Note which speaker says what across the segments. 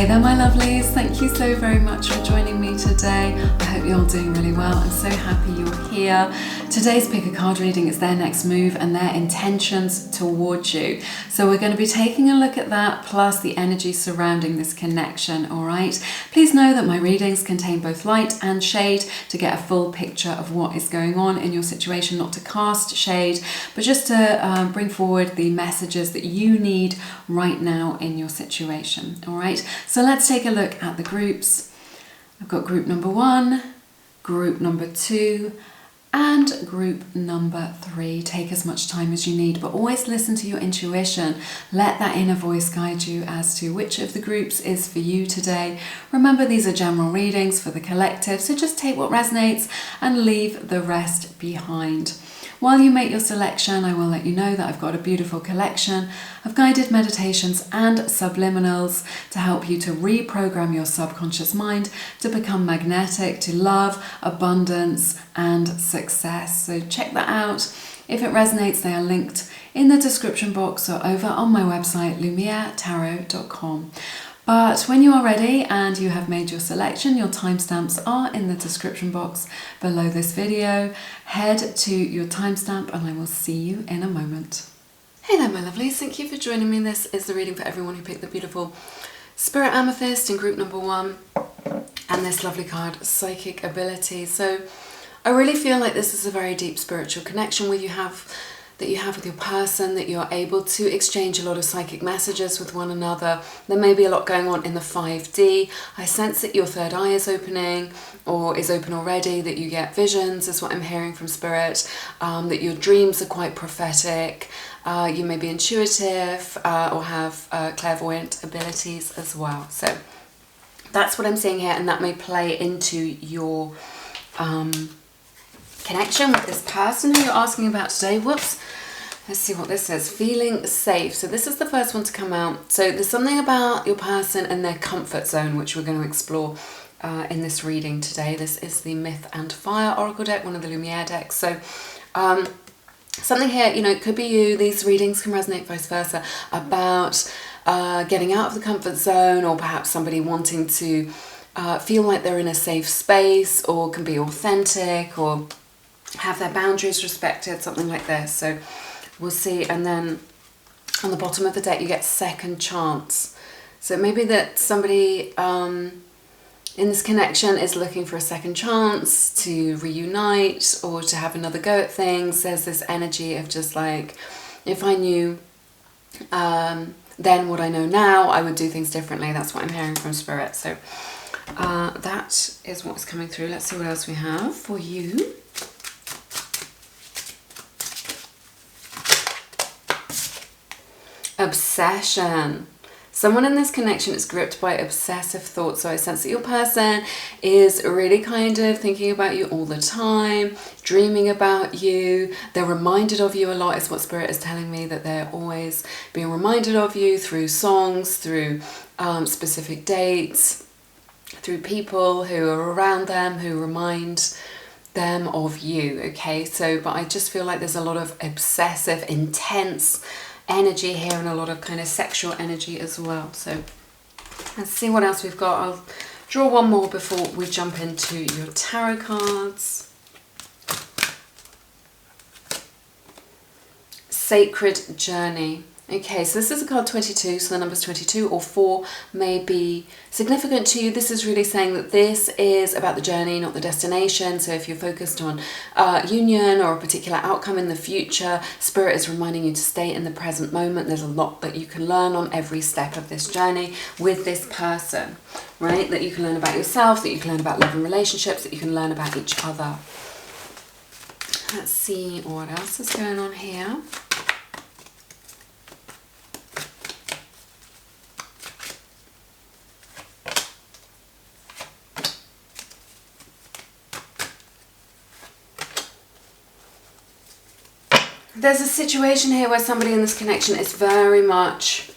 Speaker 1: Hey there my lovelies, thank you so very much for joining me today. I hope you're all doing really well. I'm so happy you're here. Today's pick a card reading is their next move and their intentions towards you. So we're going to be taking a look at that plus the energy surrounding this connection, alright? Please know that my readings contain both light and shade to get a full picture of what is going on in your situation, not to cast shade, but just to bring forward the messages that you need right now in your situation, alright? So let's take a look at the groups. I've got group number 1, group number 2, and group number 3. Take as much time as you need, but always listen to your intuition. Let that inner voice guide you as to which of the groups is for you today. Remember, these are general readings for the collective, so just take what resonates and leave the rest behind. While you make your selection, I will let you know that I've got a beautiful collection of guided meditations and subliminals to help you to reprogram your subconscious mind to become magnetic to love, abundance, and success. So check that out. If it resonates, they are linked in the description box or over on my website, lumieretarot.com. But when you are ready and you have made your selection, your timestamps are in the description box below this video. Head to your timestamp and I will see you in a moment. Hey there my lovelies, thank you for joining me. This is the reading for everyone who picked the beautiful Spirit Amethyst in group number 1 and this lovely card, Psychic Ability. So I really feel like this is a very deep spiritual connection that you have with your person, that you're able to exchange a lot of psychic messages with one another. There may be a lot going on in the 5D. I sense that your third eye is opening or is open already, that you get visions is what I'm hearing from Spirit, that your dreams are quite prophetic, you may be intuitive or have clairvoyant abilities as well. So that's what I'm seeing here, and that may play into your connection with this person who you're asking about today. Whoops. Let's see what this says. Feeling safe. So this is the first one to come out. So there's something about your person and their comfort zone, which we're going to explore in this reading today. This is the Myth and Fire Oracle deck, one of the Lumiere decks. So something here, you know, it could be you. These readings can resonate vice versa about getting out of the comfort zone, or perhaps somebody wanting to feel like they're in a safe space, or can be authentic, or have their boundaries respected, something like this. So we'll see. And then on the bottom of the deck you get second chance. So maybe that somebody in this connection is looking for a second chance to reunite or to have another go at things. There's this energy of just like, if I knew then what I know now, I would do things differently. That's what I'm hearing from Spirit. So that is what's coming through. Let's see what else we have for you. Obsession. Someone in this connection is gripped by obsessive thoughts. So I sense that your person is really kind of thinking about you all the time, dreaming about you. They're reminded of you a lot, is what Spirit is telling me, that they're always being reminded of you through songs, through specific dates, through people who are around them who remind them of you. Okay, so but I just feel like there's a lot of obsessive, intense energy here, and a lot of kind of sexual energy as well. So let's see what else we've got. I'll draw one more before we jump into your tarot cards. Sacred Journey. Okay, so this is a card 22, so the numbers 22 or 4 may be significant to you. This is really saying that this is about the journey, not the destination. So if you're focused on union or a particular outcome in the future, Spirit is reminding you to stay in the present moment. There's a lot that you can learn on every step of this journey with this person, right? That you can learn about yourself, that you can learn about love and relationships, that you can learn about each other. Let's see what else is going on here. There's a situation here where somebody in this connection is very much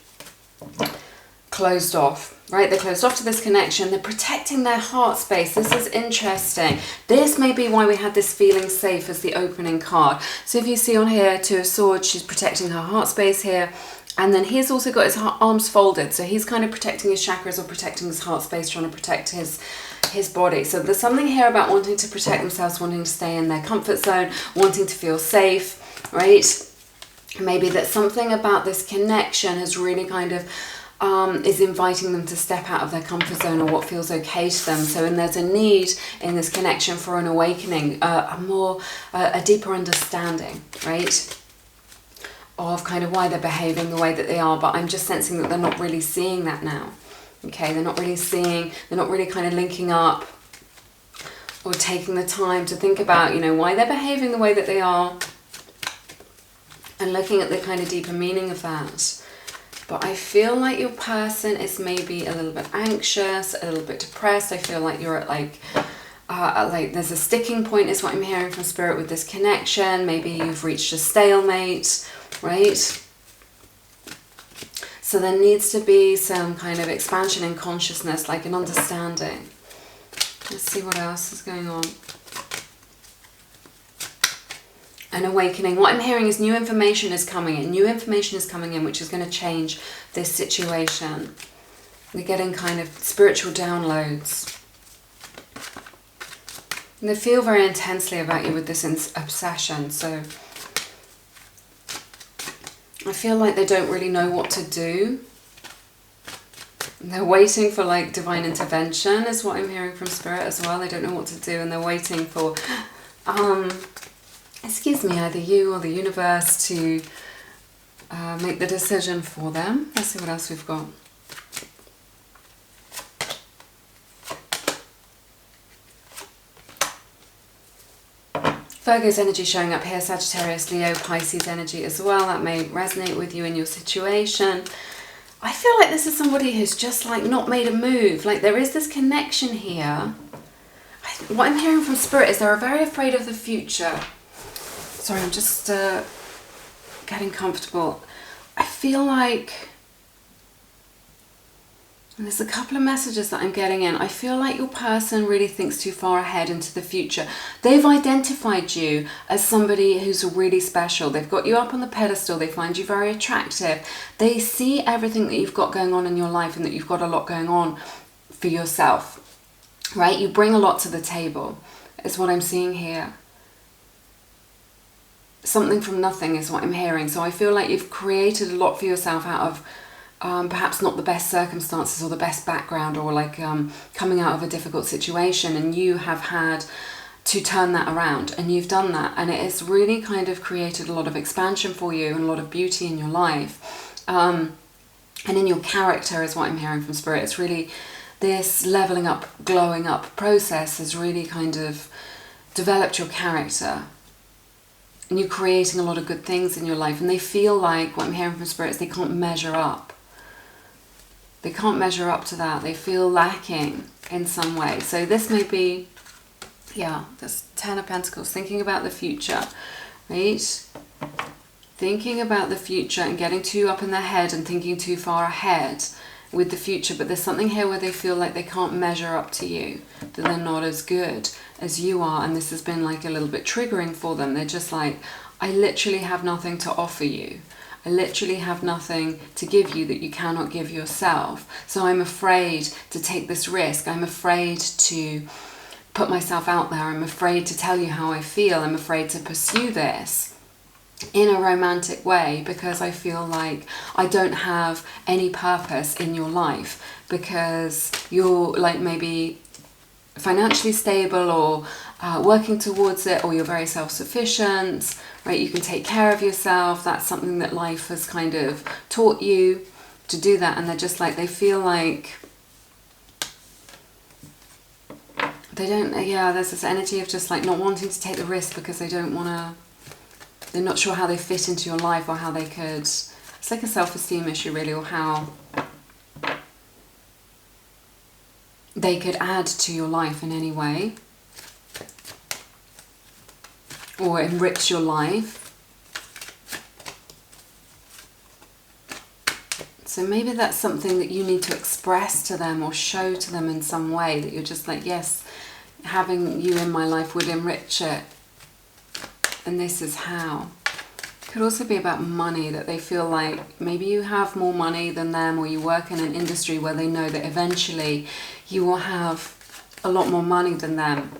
Speaker 1: closed off, right? They're closed off to this connection. They're protecting their heart space. This is interesting. This may be why we had this feeling safe as the opening card. So if you see on here, Two of Swords, she's protecting her heart space here. And then he's also got his arms folded, so he's kind of protecting his chakras or protecting his heart space, trying to protect his body. So there's something here about wanting to protect themselves, wanting to stay in their comfort zone, wanting to feel safe, right? Maybe that something about this connection has really kind of is inviting them to step out of their comfort zone or what feels okay to them. So and there's a need in this connection for an awakening, a deeper understanding, right, of kind of why they're behaving the way that they are. But I'm just sensing that they're not really seeing that now. Okay, they're not really kind of linking up or taking the time to think about, you know, why they're behaving the way that they are and looking at the kind of deeper meaning of that. But I feel like your person is maybe a little bit anxious, a little bit depressed. I feel like you're at like there's a sticking point is what I'm hearing from Spirit with this connection. Maybe you've reached a stalemate, right? So there needs to be some kind of expansion in consciousness, like an understanding. Let's see what else is going on. An awakening. What I'm hearing is new information is coming in. New information is coming in, which is going to change this situation. They're getting kind of spiritual downloads. And they feel very intensely about you with this obsession. So I feel like they don't really know what to do. They're waiting for like divine intervention is what I'm hearing from Spirit as well. They don't know what to do, and they're waiting for excuse me, either you or the universe to make the decision for them. Let's see what else we've got. Virgo's energy showing up here, Sagittarius, Leo, Pisces energy as well. That may resonate with you in your situation. I feel like this is somebody who's just like not made a move. Like there is this connection here. What I'm hearing from Spirit is they're very afraid of the future. Sorry, I'm just getting comfortable. I feel like, and there's a couple of messages that I'm getting in. I feel like your person really thinks too far ahead into the future. They've identified you as somebody who's really special. They've got you up on the pedestal. They find you very attractive. They see everything that you've got going on in your life and that you've got a lot going on for yourself, right? You bring a lot to the table, is what I'm seeing here. Something from nothing is what I'm hearing. So I feel like you've created a lot for yourself out of perhaps not the best circumstances or the best background, or like coming out of a difficult situation, and you have had to turn that around, and you've done that, and it has really kind of created a lot of expansion for you and a lot of beauty in your life and in your character is what I'm hearing from Spirit. It's really this leveling up, glowing up process has really kind of developed your character. And you're creating a lot of good things in your life. And they feel like, what I'm hearing from Spirit is they can't measure up. They can't measure up to that. They feel lacking in some way. So this may be, yeah, this Ten of Pentacles, thinking about the future, right? Thinking about the future and getting too up in their head and thinking too far ahead with the future. But there's something here where they feel like they can't measure up to you, that they're not as good as you are, and this has been like a little bit triggering for them. They're just like, I literally have nothing to offer you. I literally have nothing to give you that you cannot give yourself. So I'm afraid to take this risk. I'm afraid to put myself out there. I'm afraid to tell you how I feel. I'm afraid to pursue this in a romantic way because I feel like I don't have any purpose in your life, because you're like maybe financially stable or working towards it, or you're very self-sufficient, right? You can take care of yourself. That's something that life has kind of taught you to do that. And they're just like, they feel like they don't, yeah, there's this energy of just like not wanting to take the risk because they don't want to, they're not sure how they fit into your life or how they could, it's like a self-esteem issue really, or how they could add to your life in any way or enrich your life. So maybe that's something that you need to express to them or show to them in some way, that you're just like, yes, having you in my life would enrich it, and this is how. Could also be about money, that they feel like maybe you have more money than them, or you work in an industry where they know that eventually you will have a lot more money than them.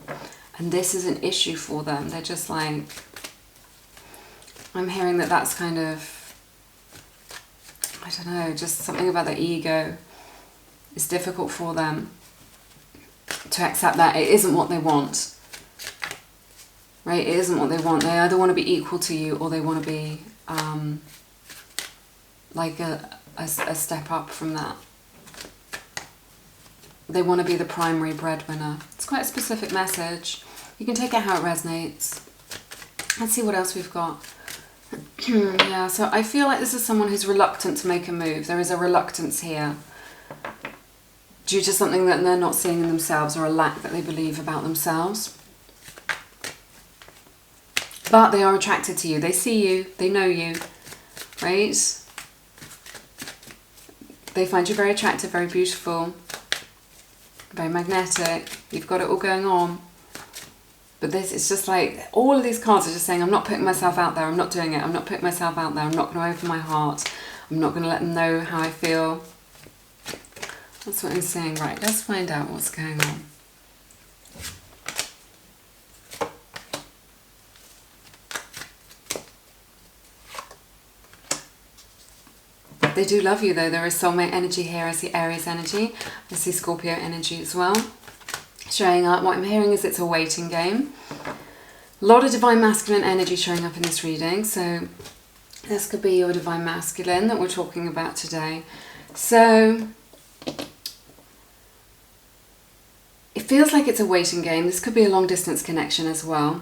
Speaker 1: And this is an issue for them. They're just like, I'm hearing that that's kind of, I don't know, just something about their ego. It's difficult for them to accept that it isn't what they want. Right? It isn't what they want. They either want to be equal to you, or they want to be like a step up from that. They want to be the primary breadwinner. It's quite a specific message. You can take it how it resonates. Let's see what else we've got. Yeah, so I feel like this is someone who's reluctant to make a move. There is a reluctance here due to something that they're not seeing in themselves, or a lack that they believe about themselves. But they are attracted to you. They see you. They know you. Right? They find you very attractive, very beautiful, very magnetic. You've got it all going on. But this, it's just like, all of these cards are just saying, I'm not putting myself out there. I'm not doing it. I'm not putting myself out there. I'm not going to open my heart. I'm not going to let them know how I feel. That's what I'm saying. Right, let's find out what's going on. They do love you though. There is soulmate energy here. I see Aries energy. I see Scorpio energy as well. Showing up. What I'm hearing is it's a waiting game. A lot of divine masculine energy showing up in this reading. So this could be your divine masculine that we're talking about today. So it feels like it's a waiting game. This could be a long distance connection as well,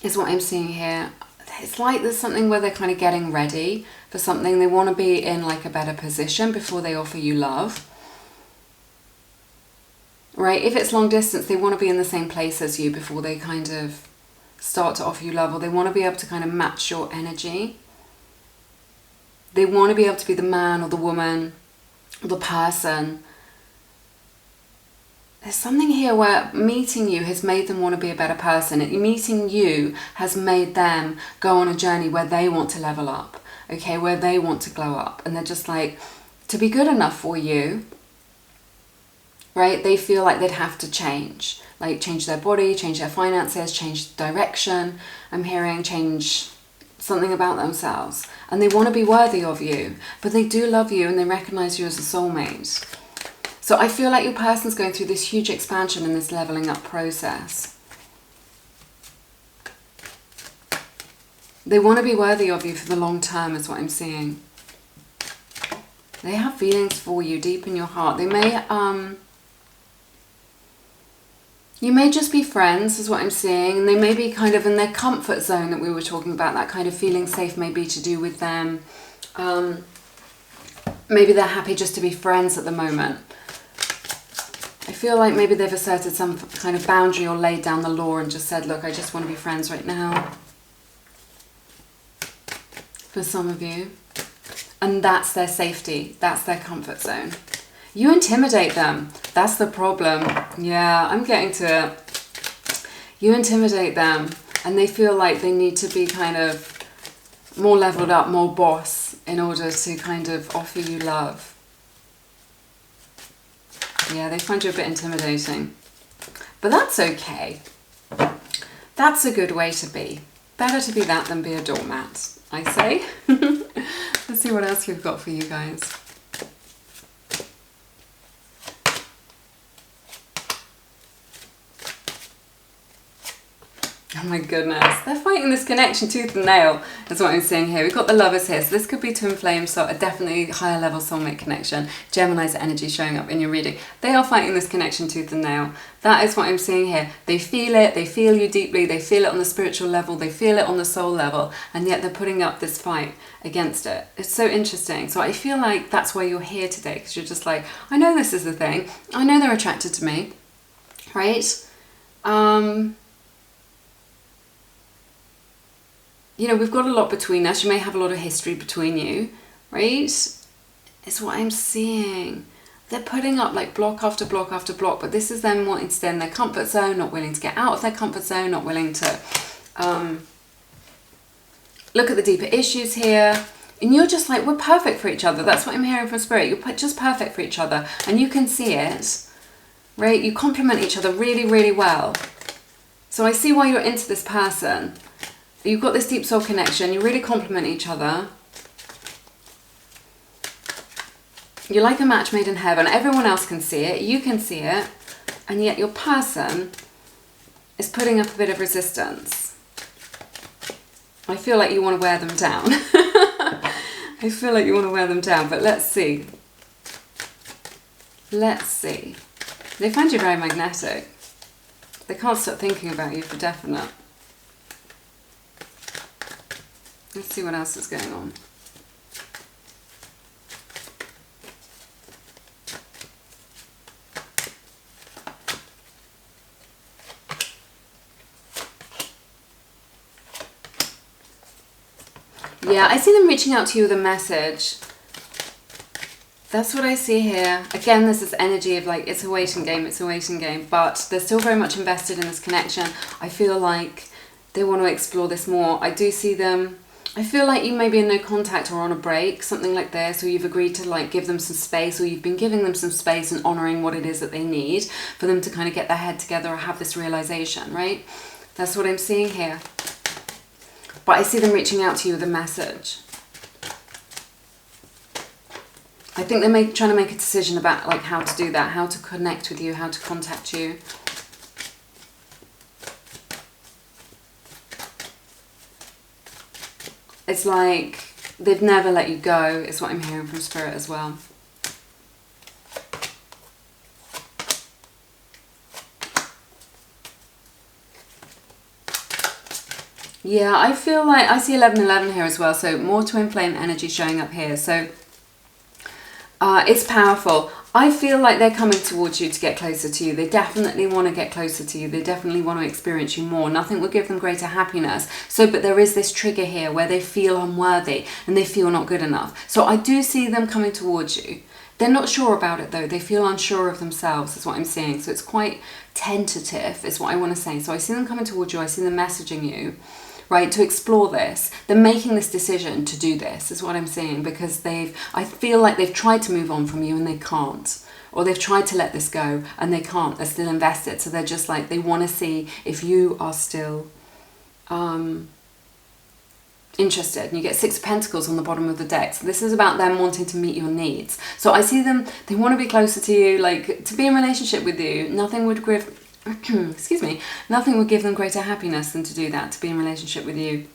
Speaker 1: is what I'm seeing here. It's like there's something where they're kind of getting ready for something. They want to be in like a better position before they offer you love. Right? If it's long distance, they want to be in the same place as you before they kind of start to offer you love, or they want to be able to kind of match your energy. They want to be able to be the man or the woman or the person. There's something here where meeting you has made them want to be a better person. Meeting you has made them go on a journey where they want to level up, okay, where they want to glow up. And they're just like, to be good enough for you, right, they feel like they'd have to change. Like change their body, change their finances, change direction. I'm hearing change something about themselves. And they want to be worthy of you. But they do love you and they recognize you as a soulmate. So I feel like your person's going through this huge expansion and this leveling up process. They want to be worthy of you for the long term is what I'm seeing. They have feelings for you deep in your heart. They may, you may just be friends is what I'm seeing. And they may be kind of in their comfort zone that we were talking about. That kind of feeling safe may be to do with them. Maybe they're happy just to be friends at the moment. I feel like maybe they've asserted some kind of boundary or laid down the law and just said, look, I just want to be friends right now. For some of you. And that's their safety. That's their comfort zone. You intimidate them. That's the problem. Yeah, I'm getting to it. You intimidate them and they feel like they need to be kind of more leveled up, more boss in order to kind of offer you love. Yeah, they find you a bit intimidating. But that's okay. That's a good way to be. Better to be that than be a doormat, I say. Let's see what else we've got for you guys. Oh my goodness, they're fighting this connection tooth and nail, is what I'm seeing here. We've got the lovers here, so this could be twin flames, so a definitely higher level soulmate connection. Gemini's energy showing up in your reading. They are fighting this connection tooth and nail. That is what I'm seeing here. They feel it, they feel you deeply, they feel it on the spiritual level, they feel it on the soul level, and yet they're putting up this fight against it. It's so interesting. So I feel like that's why you're here today, because you're just like, I know this is the thing. I know they're attracted to me, right? You know, we've got a lot between us. You may have a lot of history between you, right? It's what I'm seeing. They're putting up like block after block after block, but this is them wanting to stay in their comfort zone, not willing to get out of their comfort zone, not willing to look at the deeper issues here. And you're just like, we're perfect for each other. That's what I'm hearing from Spirit. You're just perfect for each other. And you can see it, right? You complement each other really, really well. So I see why you're into this person. You've got this deep soul connection. You really complement each other. You're like a match made in heaven. Everyone else can see it. You can see it. And yet your person is putting up a bit of resistance. I feel like you want to wear them down. I feel like you want to wear them down, but let's see. Let's see. They find you very magnetic. They can't stop thinking about you for definite. Let's see what else is going on. Yeah, I see them reaching out to you with a message. That's what I see here. Again, there's this energy of like, it's a waiting game, it's a waiting game, but they're still very much invested in this connection. I feel like they want to explore this more. I do see them, I feel like you may be in no contact or on a break, something like this, or you've agreed to like give them some space, or you've been giving them some space and honouring what it is that they need for them to kind of get their head together or have this realisation, right? That's what I'm seeing here. But I see them reaching out to you with a message. I think they're trying to make a decision about like how to do that, how to connect with you, how to contact you. It's like they've never let you go, is what I'm hearing from Spirit as well. Yeah, I feel like I see 1111 here as well, so more twin flame energy showing up here. So it's powerful. I feel like they're coming towards you to get closer to you. They definitely want to get closer to you. They definitely want to experience you more. Nothing will give them greater happiness. So, but there is this trigger here where they feel unworthy and they feel not good enough. So I do see them coming towards you. They're not sure about it though. They feel unsure of themselves, is what I'm seeing. So it's quite tentative, is what I want to say. So I see them coming towards you. I see them messaging you, right, to explore this. They're making this decision to do this, is what I'm saying, because I feel like they've tried to move on from you and they can't. Or they've tried to let this go and they can't. They're still invested. So they're just like, they want to see if you are still interested. And you get 6 of Pentacles on the bottom of the deck. So this is about them wanting to meet your needs. So I see them, they want to be closer to you, like to be in relationship with you. Nothing would give excuse me, nothing would give them greater happiness than to do that, to be in relationship with you,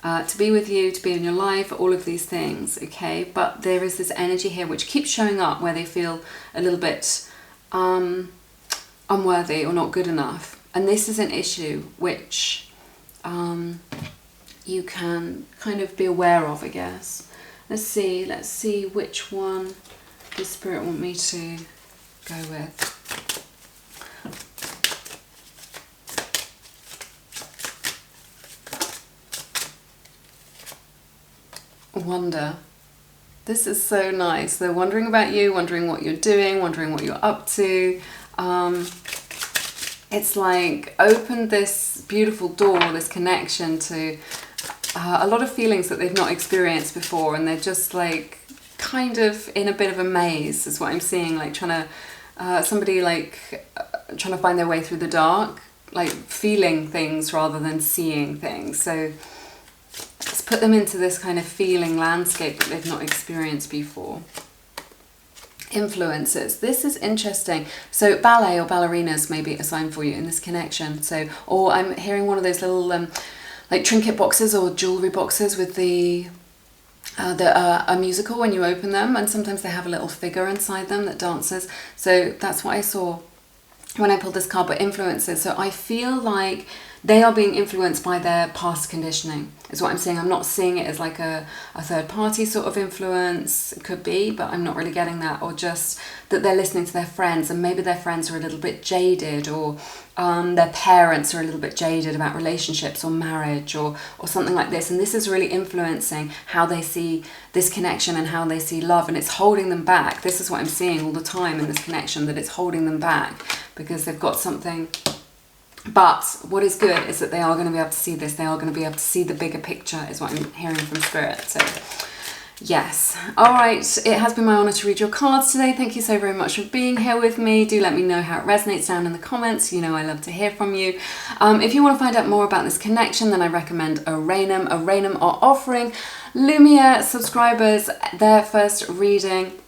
Speaker 1: to be with you, to be in your life, all of these things, okay? But there is this energy here which keeps showing up where they feel a little bit unworthy or not good enough. And this is an issue which you can kind of be aware of, I guess. Let's see which one the Spirit want me to go with. Wonder. This is so nice. They're wondering about you, wondering what you're doing, wondering what you're up to. It's like opened this beautiful door, this connection to a lot of feelings that they've not experienced before, and they're just like kind of in a bit of a maze, is what I'm seeing, like trying to somebody like trying to find their way through the dark, like feeling things rather than seeing things. So let's put them into this kind of feeling landscape that they've not experienced before. Influences. This is interesting. So ballet or ballerinas may be a sign for you in this connection. So, or I'm hearing one of those little like trinket boxes or jewelry boxes with a musical when you open them, and sometimes they have a little figure inside them that dances. So that's what I saw when I pulled this card. But influences. So I feel like they are being influenced by their past conditioning, is what I'm saying. I'm not seeing it as like a third party sort of influence. It could be, but I'm not really getting that. Or just that they're listening to their friends, and maybe their friends are a little bit jaded, or their parents are a little bit jaded about relationships or marriage or something like this. And this is really influencing how they see this connection and how they see love. And it's holding them back. This is what I'm seeing all the time in this connection, that it's holding them back because they've got something But what is good is that they are going to be able to see this. They are going to be able to see the bigger picture is what I'm hearing from Spirit. So yes. All right. It has been my honor to read your cards today. Thank you so very much for being here with me. Do let me know how it resonates down in the comments. You know, I love to hear from you. If you want to find out more about this connection, then I recommend Aranum. Aranum are offering Lumia subscribers their first reading.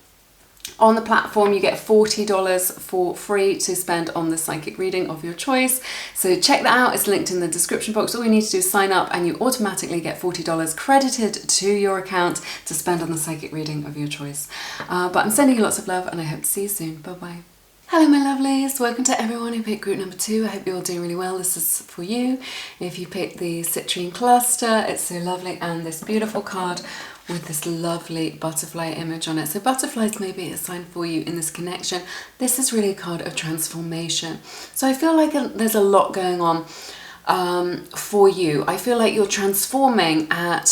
Speaker 1: On the platform, you get $40 for free to spend on the psychic reading of your choice. So check that out. It's linked in the description box. All you need to do is sign up and you automatically get $40 credited to your account to spend on the psychic reading of your choice. But I'm sending you lots of love and I hope to see you soon. Bye-bye. Hello my lovelies, welcome to everyone who picked group number 2. I hope you're all doing really well. This is for you. If you picked the citrine cluster, it's so lovely, and this beautiful card with this lovely butterfly image on it. So butterflies may be a sign for you in this connection. This is really a card of transformation. So I feel like there's a lot going on for you. I feel like you're transforming at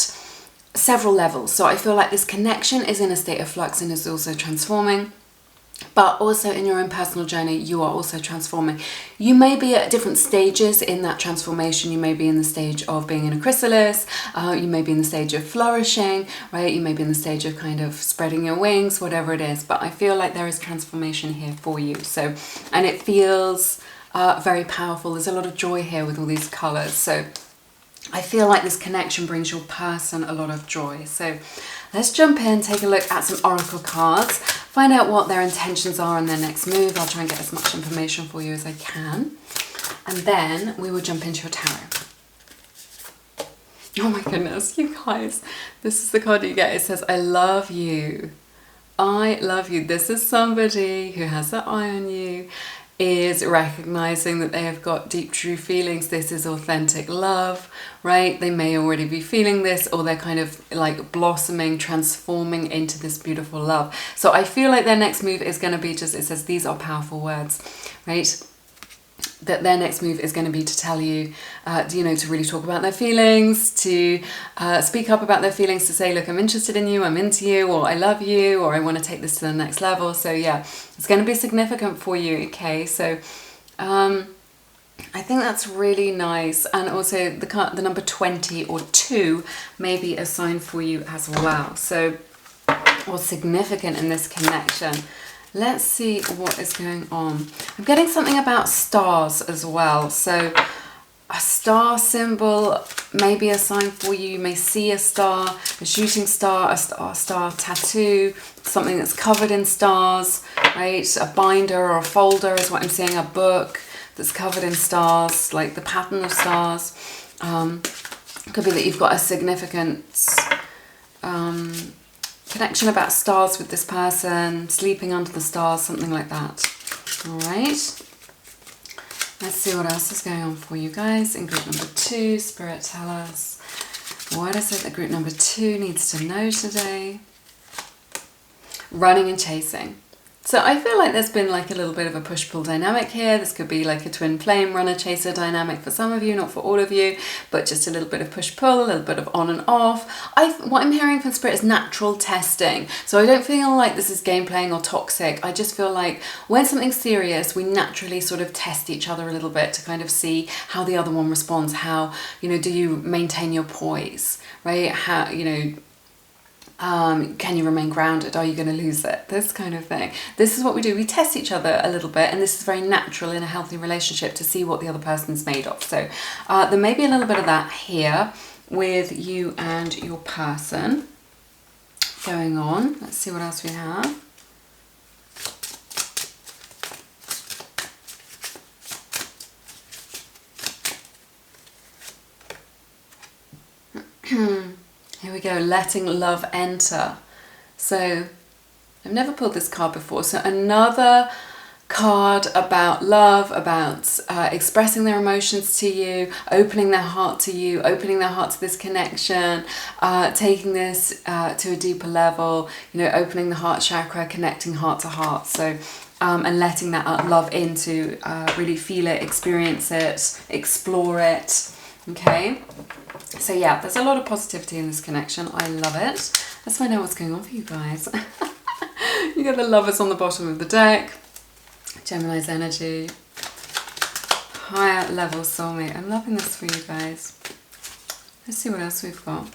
Speaker 1: several levels. So I feel like this connection is in a state of flux and is also transforming. But also in your own personal journey, you are also transforming. You may be at different stages in that transformation. You may be in the stage of being in a chrysalis. You may be in the stage of flourishing, right? You may be in the stage of kind of spreading your wings, whatever it is. But I feel like there is transformation here for you. So, and it feels very powerful. There's a lot of joy here with all these colors. So I feel like this connection brings your person a lot of joy. So let's jump in, take a look at some oracle cards, find out what their intentions are and their next move. I'll try and get as much information for you as I can. And then we will jump into your tarot. Oh my goodness, you guys. This is the card you get. It says, I love you. I love you. This is somebody who has their eye on you, is recognizing that they have got deep, true feelings. This is authentic love, right? They may already be feeling this, or they're kind of like blossoming, transforming into this beautiful love. So I feel like their next move is going to be just, it says these are powerful words, right? That their next move is going to be to tell you, you know, to really talk about their feelings, to speak up about their feelings, to say, look, I'm interested in you, I'm into you, or I love you, or I want to take this to the next level. So yeah, it's going to be significant for you, okay? So I think that's really nice. And also the number 20 or 2 may be a sign for you as well. So, or significant in this connection. Let's see what is going on. I'm getting something about stars as well. So a star symbol may be a sign for you. You may see a star, a shooting star, a star tattoo, something that's covered in stars, right? A binder or a folder is what I'm seeing, a book that's covered in stars, like the pattern of stars. Could be that you've got a significant connection about stars with this person, sleeping under the stars, something like that. All right. Let's see what else is going on for you guys in group number 2. Spirit, tell us. What is it that group number 2 needs to know today? Running and chasing. So I feel like there's been like a little bit of a push-pull dynamic here. This could be like a twin flame runner-chaser dynamic for some of you, not for all of you, but just a little bit of push-pull, a little bit of on and off. What I'm hearing from Spirit is natural testing. So I don't feel like this is game playing or toxic. I just feel like when something's serious, we naturally sort of test each other a little bit to kind of see how the other one responds. How, you know, do you maintain your poise, right? How, you know, can you remain grounded? Are you going to lose it? This kind of thing. This is what we do. We test each other a little bit, and this is very natural in a healthy relationship to see what the other person's made of. So there may be a little bit of that here with you and your person going on. Let's see what else we have. Here we go, letting love enter. So I've never pulled this card before. So another card about love, about expressing their emotions to you, opening their heart to you, opening their heart to this connection, taking this to a deeper level, you know, opening the heart chakra, connecting heart to heart. So and letting that love in to really feel it, experience it, explore it. Okay, so yeah, there's a lot of positivity in this connection. I love it. Let's find out what's going on for you guys. You get the lovers on the bottom of the deck, Gemini's energy. higher level soulmate. I'm loving this for you guys. Let's see what else we've got.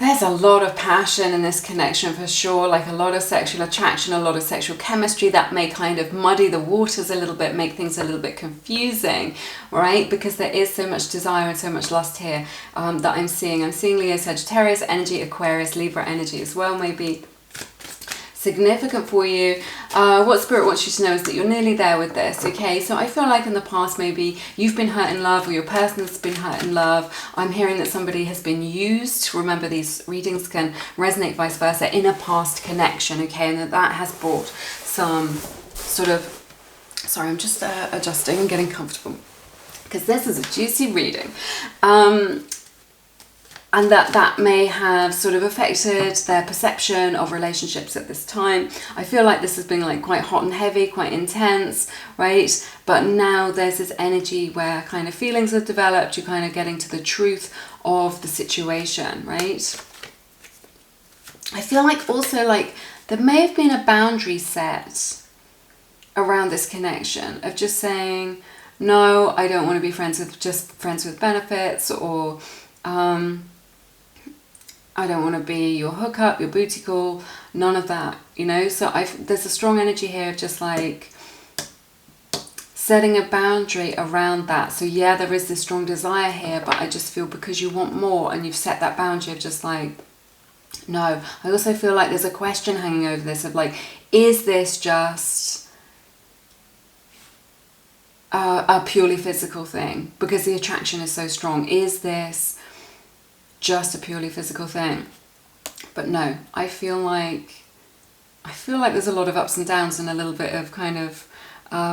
Speaker 1: There's a lot of passion in this connection for sure, like a lot of sexual attraction, a lot of sexual chemistry that may kind of muddy the waters a little bit, make things a little bit confusing, right? Because there is so much desire and so much lust here that I'm seeing. I'm seeing Leo, Sagittarius energy, Aquarius, Libra energy as well, maybe significant for you. What Spirit wants you to know is that you're nearly there with this, okay? So I feel like in the past maybe you've been hurt in love, or your person has been hurt in love. I'm hearing that somebody has been used. Remember, these readings can resonate vice versa in a past connection, okay? And that has brought some sort of, sorry, I'm just adjusting and getting comfortable because this is a juicy reading. And that may have sort of affected their perception of relationships at this time. I feel like this has been like quite hot and heavy, quite intense, right? But now there's this energy where kind of feelings have developed. You're kind of getting to the truth of the situation, right? I feel like also like there may have been a boundary set around this connection of just saying, no, I don't want to be just friends with benefits, or I don't want to be your hookup, your booty call, none of that, you know? So there's a strong energy here of just like setting a boundary around that. So yeah, there is this strong desire here, but I just feel because you want more and you've set that boundary of just like, no. I also feel like there's a question hanging over this of like, is this just a purely physical thing? Because the attraction is so strong. Is this just a purely physical thing? But no, I feel like there's a lot of ups and downs and a little bit of kind of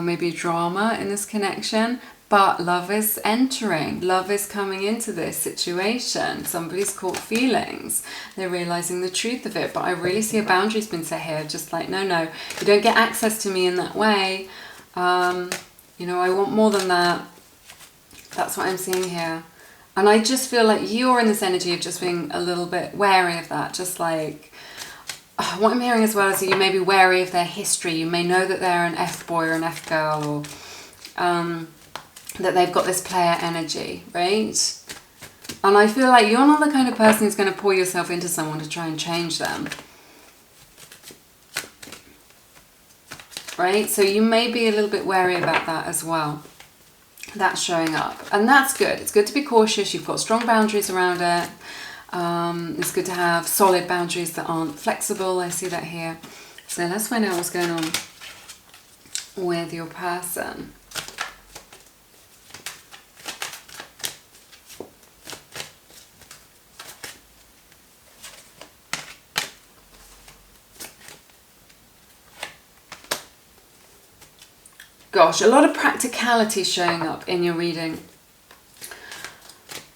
Speaker 1: maybe drama in this connection, but love is entering, love is coming into this situation. Somebody's caught feelings, they're realizing the truth of it, but I really see a boundary's been set here, just like, no, you don't get access to me in that way. You know, I want more than that. That's what I'm seeing here. And I just feel like you're in this energy of just being a little bit wary of that. Just like, what I'm hearing as well is that you may be wary of their history. You may know that they're an F-boy or an F-girl, or that they've got this player energy, right? And I feel like you're not the kind of person who's going to pour yourself into someone to try and change them. Right? So you may be a little bit wary about that as well. That's showing up, and that's good. It's good to be cautious. You've got strong boundaries around it. It's good to have solid boundaries that aren't flexible. I see that here. So let's find out what's going on with your person. Gosh, a lot of practicality showing up in your reading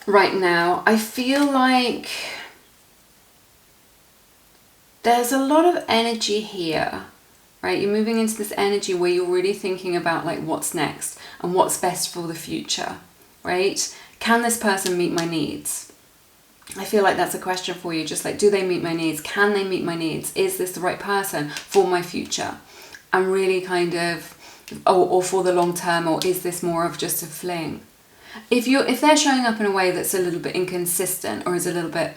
Speaker 1: right now. I feel like there's a lot of energy here, right? You're moving into this energy where you're really thinking about like what's next and what's best for the future, right? Can this person meet my needs? I feel like that's a question for you. Just like, do they meet my needs? Can they meet my needs? Is this the right person for my future? I'm really kind of, or for the long term, or is this more of just a fling? If they're showing up in a way that's a little bit inconsistent, or is a little bit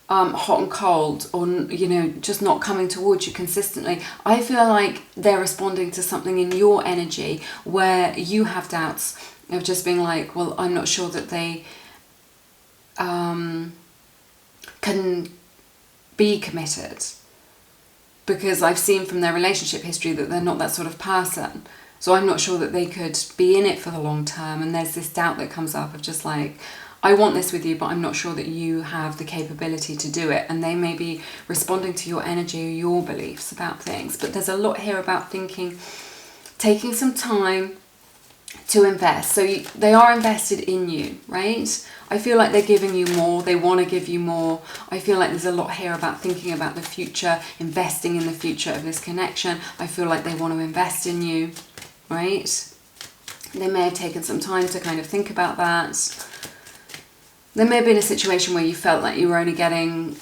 Speaker 1: hot and cold, or you know, just not coming towards you consistently, I feel like they're responding to something in your energy where you have doubts of just being like, well, I'm not sure that they can be committed. Because I've seen from their relationship history that they're not that sort of person. So I'm not sure that they could be in it for the long term. And there's this doubt that comes up of just like, I want this with you, but I'm not sure that you have the capability to do it. And they may be responding to your energy or your beliefs about things. But there's a lot here about thinking, taking some time to invest. So they are invested in you, right? I feel like they're giving you more. They want to give you more. I feel like there's a lot here about thinking about the future, investing in the future of this connection. I feel like they want to invest in you. right? They may have taken some time to kind of think about that. There may have been a situation where you felt like you were only getting,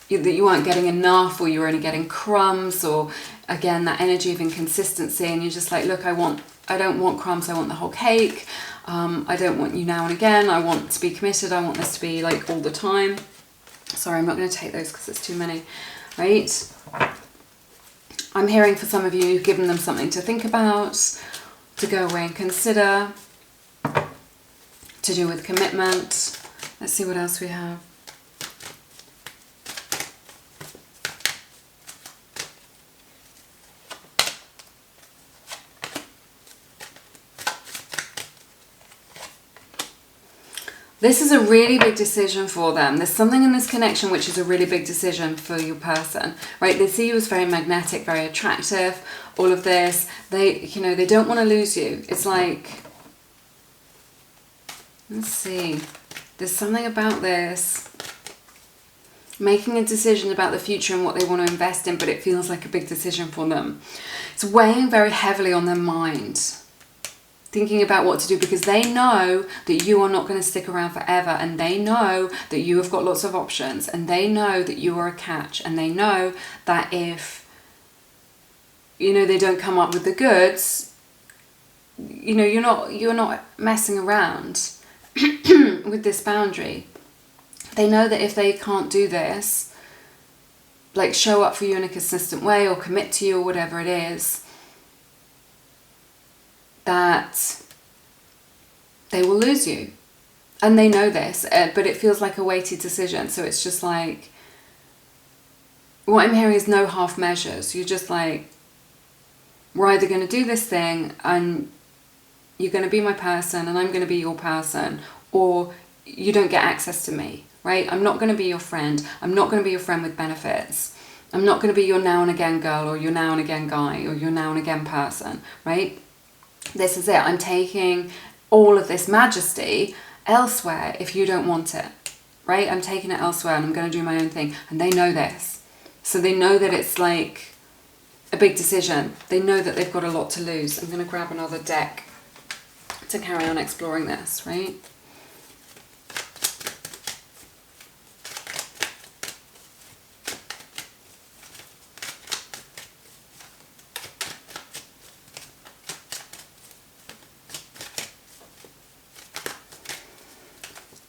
Speaker 1: that you weren't getting enough, or you were only getting crumbs, or again, that energy of inconsistency, and you're just like, look, I don't want crumbs, I want the whole cake. I don't want you now and again. I want to be committed. I want this to be like all the time. Sorry, I'm not going to take those because it's too many, right? I'm hearing for some of you, you've given them something to think about, to go away and consider, to do with commitment. Let's see what else we have. This is a really big decision for them. There's something in this connection which is a really big decision for your person, right? They see you as very magnetic, very attractive, all of this. They, you know, they don't want to lose you. It's like, let's see. There's something about this. Making a decision about the future and what they want to invest in, but it feels like a big decision for them. It's weighing very heavily on their mind. Thinking about what to do, because they know that you are not going to stick around forever, and they know that you have got lots of options, and they know that you are a catch, and they know that if, you know, they don't come up with the goods, you know, you're not messing around with this boundary. They know that if they can't do this, like show up for you in a consistent way or commit to you or whatever it is, that they will lose you. And they know this, but it feels like a weighty decision. So it's just like, what I'm hearing is no half measures. You're just like, we're either going to do this thing and you're going to be my person and I'm going to be your person, or you don't get access to me, right? I'm not going to be your friend. I'm not going to be your friend with benefits. I'm not going to be your now and again girl, or your now and again guy, or your now and again person, right? This is it. I'm taking all of this majesty elsewhere if you don't want it, right? I'm taking it elsewhere and I'm going to do my own thing. And they know this. So they know that it's like a big decision. They know that they've got a lot to lose. I'm going to grab another deck to carry on exploring this, right?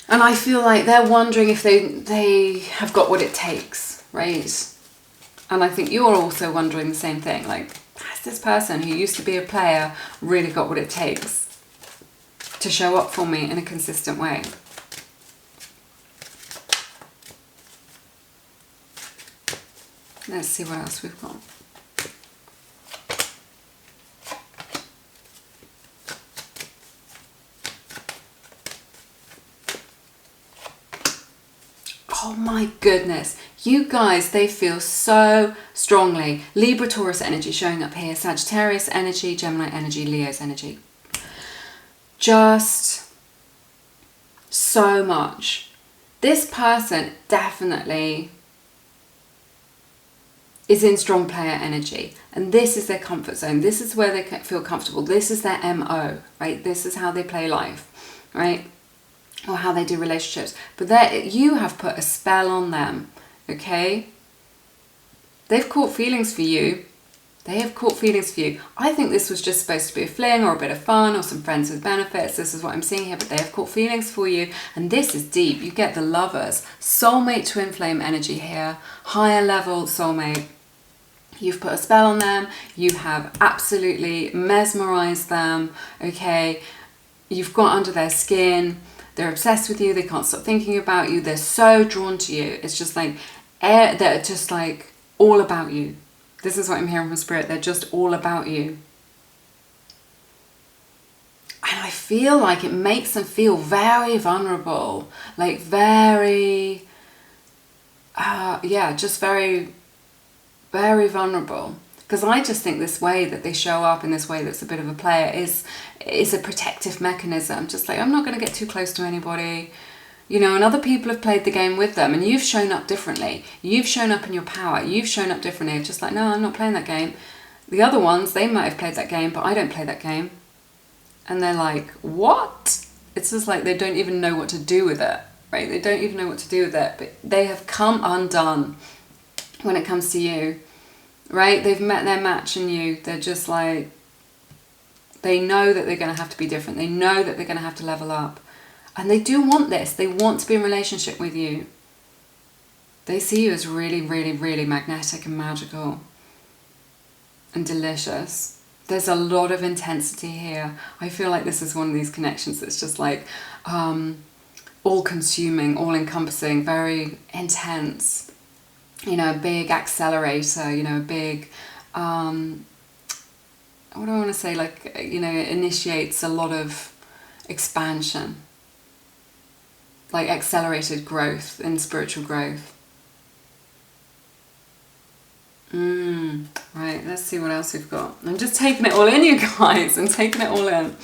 Speaker 1: And I feel like they're wondering if they have got what it takes, right? And I think you're also wondering the same thing. Like, has this person who used to be a player really got what it takes to show up for me in a consistent way? Let's see what else we've got. Oh my goodness, you guys, they feel so strongly. Libra, Taurus energy showing up here, Sagittarius energy, Gemini energy, Leo's energy. Just so much. This person definitely is in strong player energy, and this is their comfort zone. This is where they feel comfortable. This is their MO, right? This is how they play life, right? Or how they do relationships. But you have put a spell on them, okay? They've caught feelings for you. They have caught feelings for you. I think this was just supposed to be a fling or a bit of fun or some friends with benefits. This is what I'm seeing here, but they have caught feelings for you. And this is deep. You get the lovers. Soulmate twin flame energy here. Higher level soulmate. You've put a spell on them. You have absolutely mesmerized them, okay? You've got under their skin. They're obsessed with you. They can't stop thinking about you. They're so drawn to you. It's just like, they're just like all about you. This is what I'm hearing from Spirit. They're just all about you. And I feel like it makes them feel very vulnerable. Like very, just very, very vulnerable. Because I just think this way that they show up in this way that's a bit of a player is a protective mechanism. Just like, I'm not going to get too close to anybody. You know, and other people have played the game with them, and you've shown up differently. You've shown up in your power. You've shown up differently. It's just like, no, I'm not playing that game. The other ones, they might have played that game, but I don't play that game. And they're like, what? It's just like they don't even know what to do with it, right? They don't even know what to do with it, but they have come undone when it comes to you, right? They've met their match in you. They're just like, they know that they're going to have to be different. They know that they're going to have to level up. And they do want this. They want to be in relationship with you. They see you as really, really, really magnetic and magical and delicious. There's a lot of intensity here. I feel like this is one of these connections that's just like all-consuming, all-encompassing, very intense. You know, a big accelerator, you know, a big, what do I want to say? Like, you know, it initiates a lot of expansion. Like accelerated growth and spiritual growth. Right, let's see what else we've got. I'm just taking it all in, you guys. I'm taking it all in.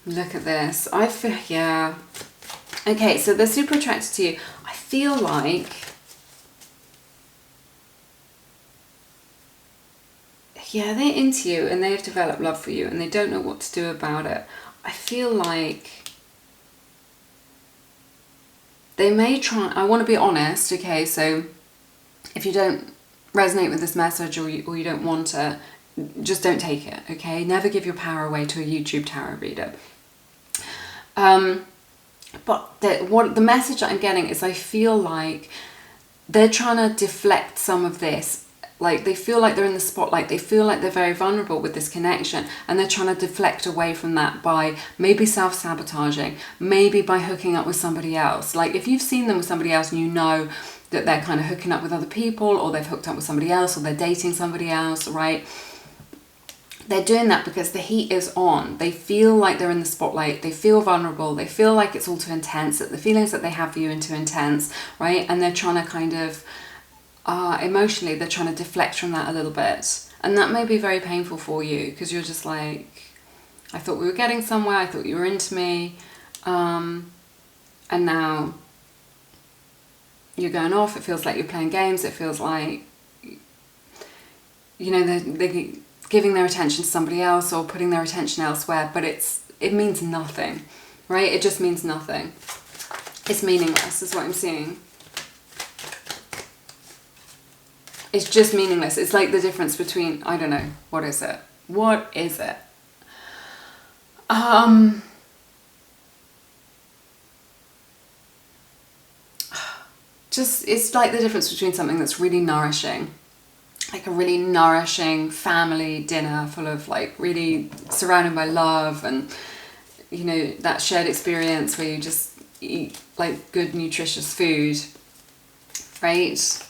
Speaker 1: Look at this. I feel, yeah. Okay, so they're super attracted to you. I feel like, yeah, they're into you and they have developed love for you and they don't know what to do about it. I feel like they may try, I want to be honest, okay, so if you don't resonate with this message or you don't want it, just don't take it, okay? Never give your power away to a YouTube tarot reader. But the message that I'm getting is I feel like they're trying to deflect some of this. Like they feel like they're in the spotlight. They feel like they're very vulnerable with this connection and they're trying to deflect away from that by maybe self-sabotaging, maybe by hooking up with somebody else. Like if you've seen them with somebody else and you know that they're kind of hooking up with other people or they've hooked up with somebody else or they're dating somebody else, right? They're doing that because the heat is on. They feel like they're in the spotlight. They feel vulnerable. They feel like it's all too intense, that the feelings that they have for you are too intense, right? And they're trying to kind of, emotionally, they're trying to deflect from that a little bit. And that may be very painful for you because you're just like, I thought we were getting somewhere. I thought you were into me. And now you're going off. It feels like you're playing games. It feels like, you know, they're giving their attention to somebody else or putting their attention elsewhere, but it means nothing, right? It just means nothing. It's meaningless, is what I'm seeing. It's just meaningless. It's like the difference between, I don't know, what is it? What is it? Just, it's like the difference between something that's really nourishing, like a really nourishing family dinner full of like really surrounded by love and, you know, that shared experience where you just eat like good nutritious food, right?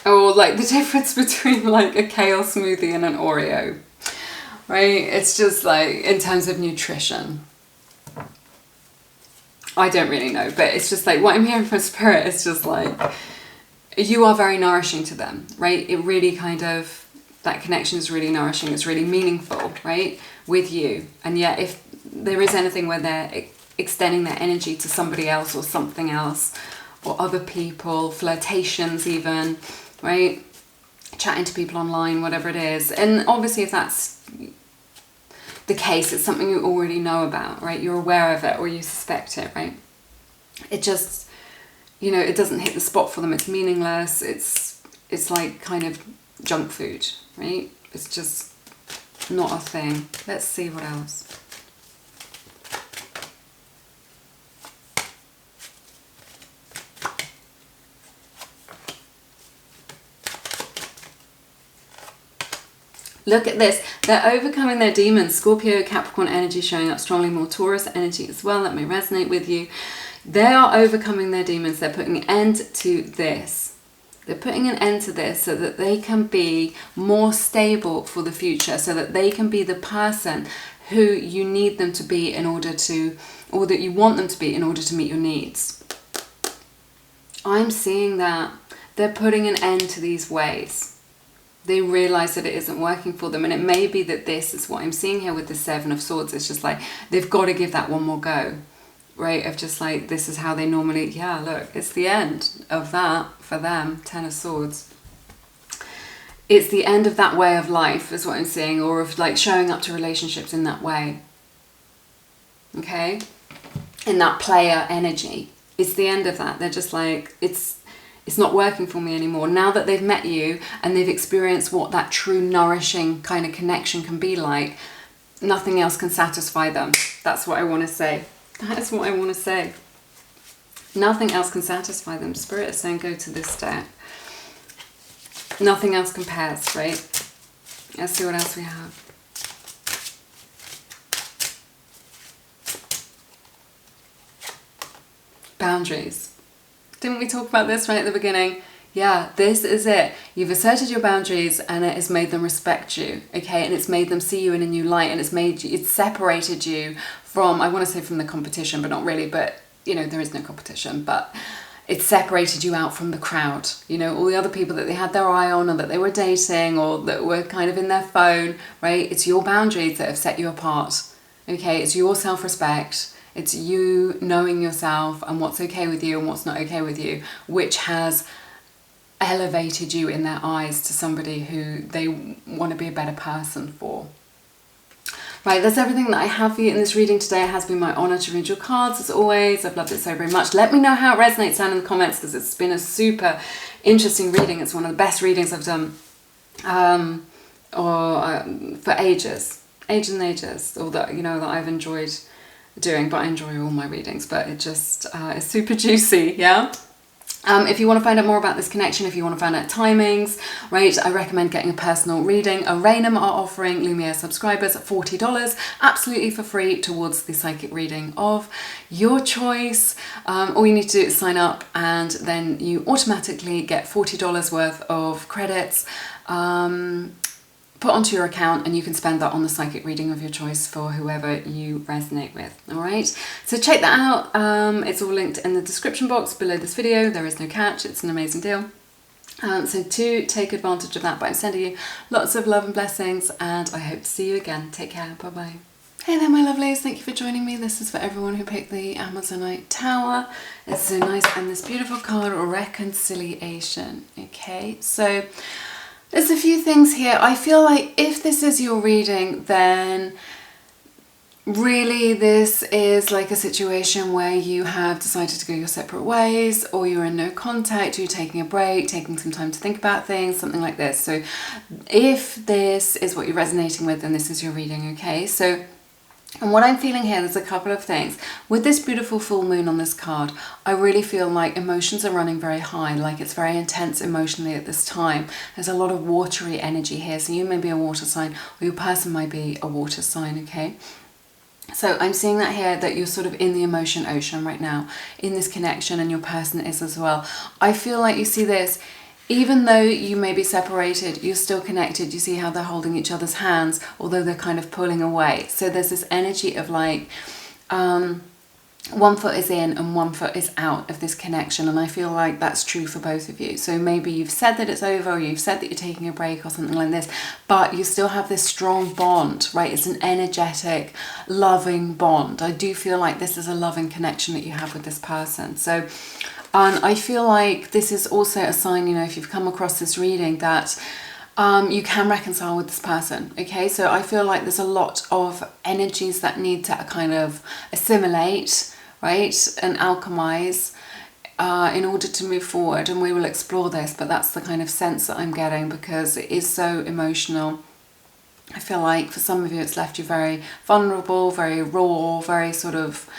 Speaker 1: Or like the difference between like a kale smoothie and an Oreo, right? It's just like in terms of nutrition. I don't really know, but it's just like what I'm hearing from Spirit is just like, you are very nourishing to them, right? It really kind of, that connection is really nourishing. It's really meaningful, right? With you. And yet if there is anything where they're extending their energy to somebody else or something else or other people, flirtations even, right? Chatting to people online, whatever it is. And obviously if that's the case, it's something you already know about, right? You're aware of it or you suspect it, right? It just, you know, it doesn't hit the spot for them. It's meaningless. It's like kind of junk food, right? It's just not a thing. Let's see what else. Look at this. They're overcoming their demons. Scorpio, Capricorn energy showing up strongly. More Taurus energy as well. That may resonate with you. They are overcoming their demons. They're putting an end to this. They're putting an end to this so that they can be more stable for the future, so that they can be the person who you need them to be in order to, or that you want them to be in order to meet your needs. I'm seeing that they're putting an end to these ways. They realize that it isn't working for them. And it may be that this is what I'm seeing here with the Seven of Swords. It's just like, they've got to give that one more go, right? Of just like, this is how they normally, yeah, look, it's the end of that for them. Ten of Swords. It's the end of that way of life is what I'm seeing, or of like showing up to relationships in that way. Okay? In that player energy. It's the end of that. They're just like, it's not working for me anymore. Now that they've met you and they've experienced what that true nourishing kind of connection can be like, nothing else can satisfy them. That's what I want to say. That's what I want to say. Nothing else can satisfy them. Spirit is saying go to this deck. Nothing else compares, right? Let's see what else we have. Boundaries. Didn't we talk about this right at the beginning? Yeah, this is it. You've asserted your boundaries and it has made them respect you, okay? And it's made them see you in a new light, and it's separated you from, I want to say from the competition, but not really, but you know, there is no competition, but it's separated you out from the crowd. You know, all the other people that they had their eye on, or that they were dating, or that were kind of in their phone, right? It's your boundaries that have set you apart, okay? It's your self-respect. It's you knowing yourself and what's okay with you and what's not okay with you, which has elevated you in their eyes to somebody who they want to be a better person for. Right, that's everything that I have for you in this reading today. It has been my honour to read your cards, as always. I've loved it so very much. Let me know how it resonates down in the comments, because it's been a super interesting reading. It's one of the best readings I've done for ages and ages, or that, you know, that I've enjoyed doing. But I enjoy all my readings, but it just is super juicy, yeah? If you want to find out more about this connection, if you want to find out timings, right, I recommend getting a personal reading. Araynham are offering Lumiere subscribers $40 absolutely for free towards the psychic reading of your choice. All you need to do is sign up, and then you automatically get $40 worth of credits put onto your account, and you can spend that on the psychic reading of your choice for whoever you resonate with. All right, so check that out. It's all linked in the description box below this video. There is no catch. It's an amazing deal. So do take advantage of that. But I'm sending you lots of love and blessings, and I hope to see you again. Take care. Bye bye. Hey there, my lovelies. Thank you for joining me. This is for everyone who picked the Amazonite Tower. It's so nice, and this beautiful card, Reconciliation. Okay, so there's a few things here. I feel like if this is your reading, then really this is like a situation where you have decided to go your separate ways, or you're in no contact, or you're taking a break, taking some time to think about things, something like this. So if this is what you're resonating with, then this is your reading, okay? So, and what I'm feeling here, there's a couple of things. With this beautiful full moon on this card, I really feel like emotions are running very high, like it's very intense emotionally at this time. There's a lot of watery energy here. So you may be a water sign, or your person might be a water sign, okay? So I'm seeing that here, that you're sort of in the emotion ocean right now, in this connection, and your person is as well. I feel like you see this, even though you may be separated, you're still connected. You see how they're holding each other's hands, although they're kind of pulling away. So there's this energy of like, one foot is in and one foot is out of this connection. And I feel like that's true for both of you. So maybe you've said that it's over, or you've said that you're taking a break or something like this, but you still have this strong bond, right? It's an energetic, loving bond. I do feel like this is a loving connection that you have with this person. So, and I feel like this is also a sign, you know, if you've come across this reading, that you can reconcile with this person, okay? So I feel like there's a lot of energies that need to kind of assimilate, right, and alchemize in order to move forward, and we will explore this, but that's the kind of sense that I'm getting, because it is so emotional. I feel like for some of you it's left you very vulnerable, very raw, very sort of,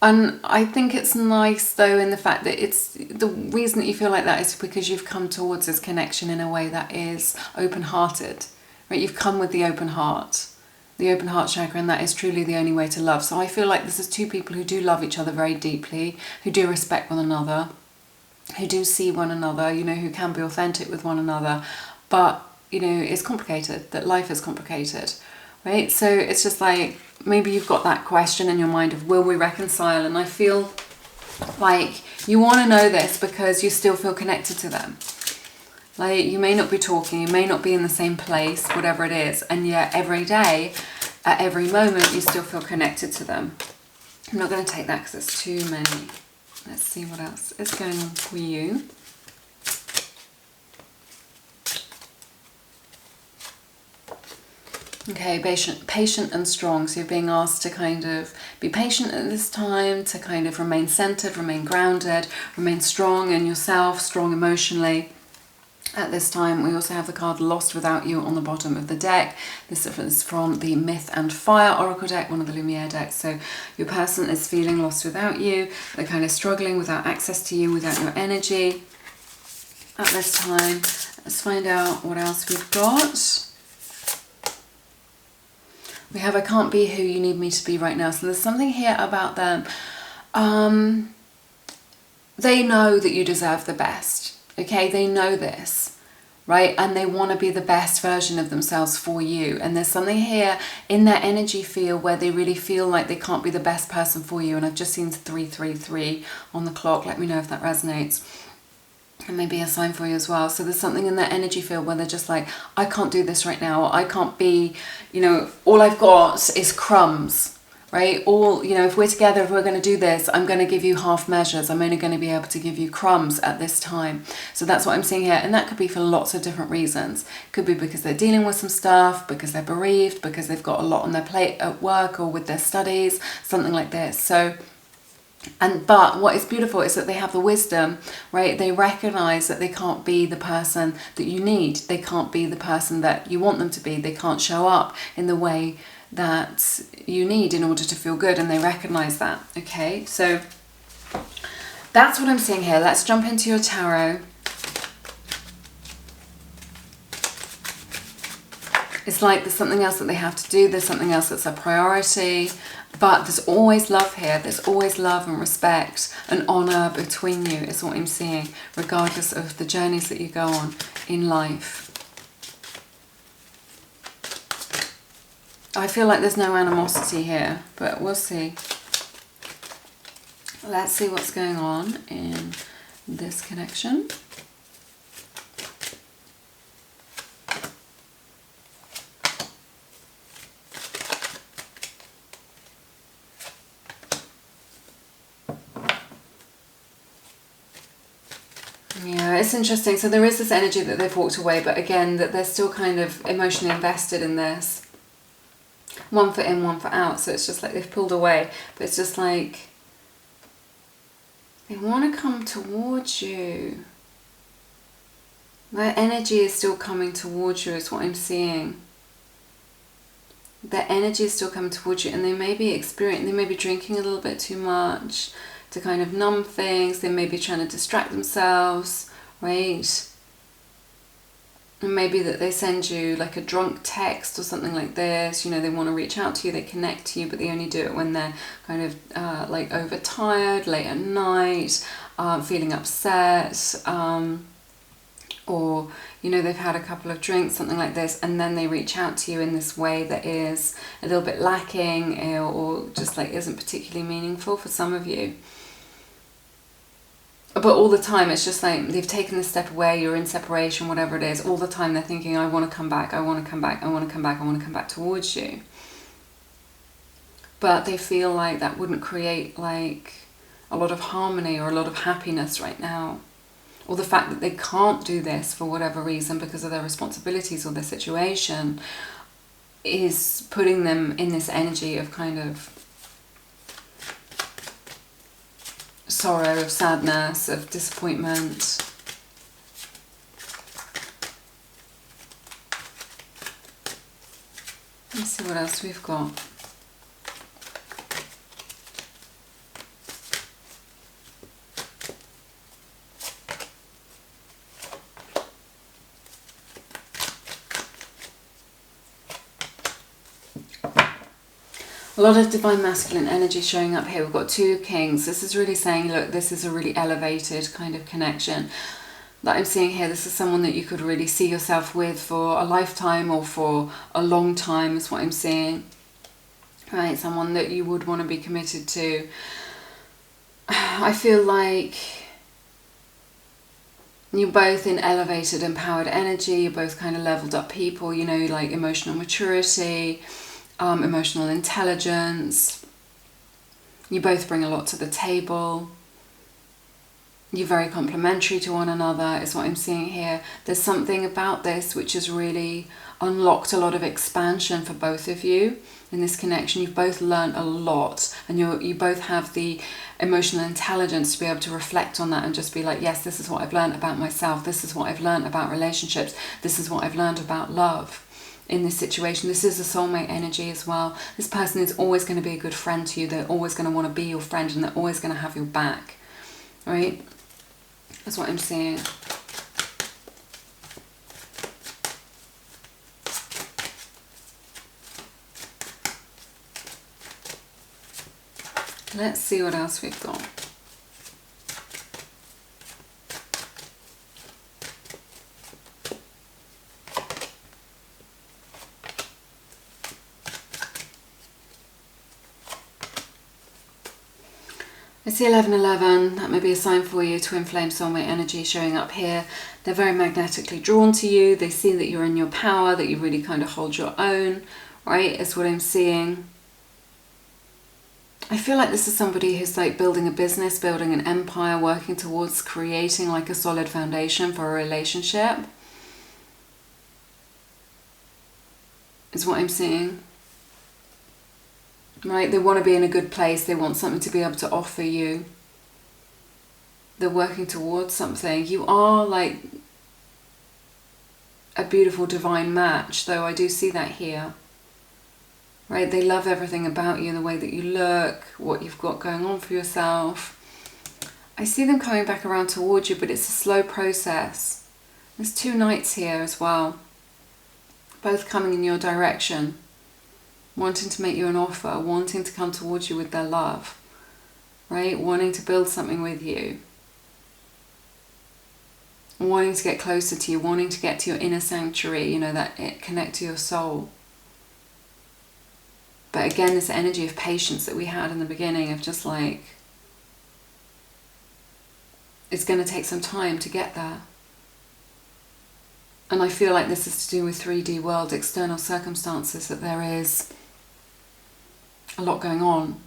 Speaker 1: and I think it's nice though in the fact that it's, the reason that you feel like that is because you've come towards this connection in a way that is open-hearted, right? You've come with the open heart chakra, and that is truly the only way to love. So I feel like this is two people who do love each other very deeply, who do respect one another, who do see one another, you know, who can be authentic with one another, but, you know, it's complicated, that life is complicated, right? So it's just like, maybe you've got that question in your mind of, will we reconcile? And I feel like you want to know this because you still feel connected to them. Like, you may not be talking, you may not be in the same place, whatever it is, and yet every day, at every moment, you still feel connected to them. I'm not going to take that because it's too many. Let's see what else is going on for you. Okay, patient and strong. So you're being asked to kind of be patient at this time, to kind of remain centered, remain grounded, remain strong in yourself, strong emotionally. At this time, we also have the card Lost Without You on the bottom of the deck. This is from the Myth and Fire Oracle deck, one of the Lumiere decks. So your person is feeling lost without you. They're kind of struggling without access to you, without your energy. At this time, let's find out what else we've got. We have I can't be who you need me to be right now. So there's something here about them. They know that you deserve the best. Okay, they know this, right? And they want to be the best version of themselves for you. And there's something here in their energy field where they really feel like they can't be the best person for you. And I've just seen 333 on the clock. Let me know if that resonates. And maybe a sign for you as well. So there's something in their energy field where they're just like, I can't do this right now. I can't be, you know, all I've got is crumbs. Right? All, you know, if we're together, if we're going to do this, I'm going to give you half measures. I'm only going to be able to give you crumbs at this time. So that's what I'm seeing here. And that could be for lots of different reasons. Could be because they're dealing with some stuff, because they're bereaved, because they've got a lot on their plate at work or with their studies, something like this. So, but what is beautiful is that they have the wisdom, right? They recognize that they can't be the person that you need. They can't be the person that you want them to be. They can't show up in the way that you need in order to feel good, and they recognize that. Okay, so that's what I'm seeing here. Let's jump into your tarot. It's like there's something else that they have to do, there's something else that's a priority, but there's always love here. There's always love and respect and honor between you, is what I'm seeing, regardless of the journeys that you go on in life. I feel like there's no animosity here, but we'll see. Let's see what's going on in this connection. Yeah, it's interesting. So there is this energy that they've walked away, but again, that they're still kind of emotionally invested in this. One foot in, one foot out. So it's just like they've pulled away. But it's just like they want to come towards you. Their energy is still coming towards you, is what I'm seeing. Their energy is still coming towards you, and they may be drinking a little bit too much to kind of numb things. They may be trying to distract themselves, right? And maybe that they send you like a drunk text or something like this. You know, they want to reach out to you, they connect to you, but they only do it when they're kind of like overtired, late at night, feeling upset, or, you know, they've had a couple of drinks, something like this, and then they reach out to you in this way that is a little bit lacking, or just like isn't particularly meaningful for some of you. But all the time, it's just like they've taken this step away, you're in separation, whatever it is. All the time they're thinking, I want to come back, I want to come back, I want to come back, I want to come back towards you. But they feel like that wouldn't create like a lot of harmony or a lot of happiness right now. Or the fact that they can't do this for whatever reason because of their responsibilities or their situation is putting them in this energy of kind of sorrow, of sadness, of disappointment. Let's see what else we've got. A lot of divine masculine energy showing up here. We've got two kings. This is really saying, look, this is a really elevated kind of connection that I'm seeing here. This is someone that you could really see yourself with for a lifetime or for a long time, is what I'm seeing. Right, someone that you would want to be committed to. I feel like You're both in elevated, empowered energy. You're both kind of leveled up people, you know, like emotional maturity, emotional intelligence. You both bring a lot to the table. You're very complementary to one another, is what I'm seeing here. There's something about this which has really unlocked a lot of expansion for both of you in this connection. You've both learned a lot, and you both have the emotional intelligence to be able to reflect on that and just be like, yes, this is what I've learned about myself. This is what I've learned about relationships. This is what I've learned about love in this situation. This is a soulmate energy as well. This person is always going to be a good friend to you. They're always going to want to be your friend, and they're always going to have your back, right? That's what I'm seeing. Let's see what else we've got. I see 1111, that may be a sign for you. Twin flame soulmate energy showing up here. They're very magnetically drawn to you. They see that you're in your power, that you really kind of hold your own, right? Is what I'm seeing. I feel like this is somebody who's like building a business, building an empire, working towards creating like a solid foundation for a relationship. Is what I'm seeing. Right, they want to be in a good place. They want something to be able to offer you. They're working towards something. You are like a beautiful divine match, though I do see that here. Right, they love everything about you, the way that you look, what you've got going on for yourself. I see them coming back around towards you, but it's a slow process. There's two knights here as well, both coming in your direction, wanting to make you an offer, wanting to come towards you with their love, right? Wanting to build something with you, wanting to get closer to you, wanting to get to your inner sanctuary, you know, that it connect to your soul. But again, this energy of patience that we had in the beginning of just like, it's going to take some time to get there. And I feel like this is to do with 3D world, external circumstances, that there is a lot going on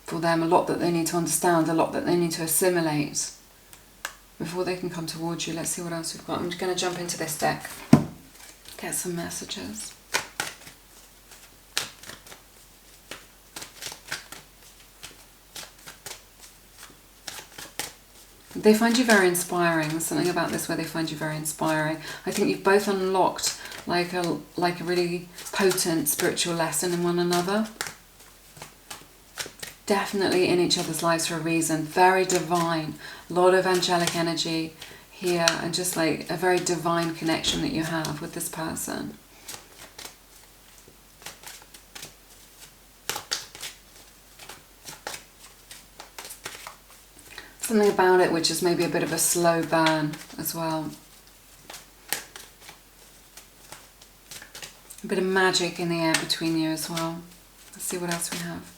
Speaker 1: for them, a lot that they need to understand, a lot that they need to assimilate before they can come towards you. Let's see what else we've got. I'm just going to jump into this deck, get some messages. They find you very inspiring. There's something about this where they find you very inspiring. I think you've both unlocked like a really potent spiritual lesson in one another. Definitely in each other's lives for a reason. Very divine. A lot of angelic energy here, and just like a very divine connection that you have with this person. Something about it which is maybe a bit of a slow burn as well. A bit of magic in the air between you as well. Let's see what else we have.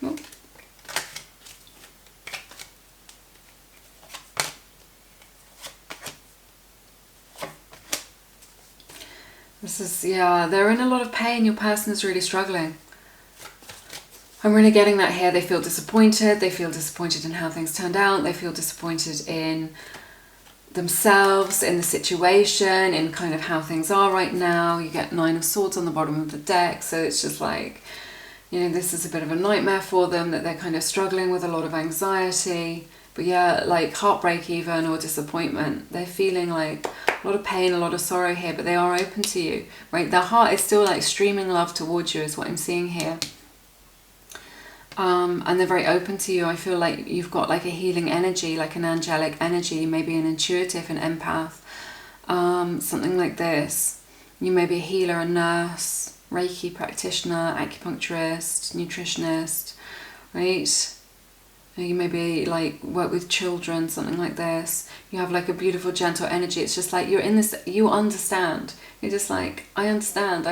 Speaker 1: Ooh. This is, yeah, they're in a lot of pain. Your person is really struggling. I'm really getting that here. They feel disappointed. They feel disappointed in how things turned out. They feel disappointed in themselves, in the situation, in kind of how things are right now. You get 9 of Swords on the bottom of the deck. So it's just like, you know, this is a bit of a nightmare for them, that they're kind of struggling with a lot of anxiety. But yeah, like heartbreak even, or disappointment. They're feeling like a lot of pain, a lot of sorrow here, but they are open to you, right? Their heart is still like streaming love towards you is what I'm seeing here. And they're very open to you. I feel like you've got like a healing energy, like an angelic energy, maybe an intuitive, an empath, something like this. You may be a healer, a nurse, Reiki practitioner, acupuncturist, nutritionist, right? You maybe like work with children, something like this. You have like a beautiful, gentle energy. It's just like you're in this, you understand. You're just like, I understand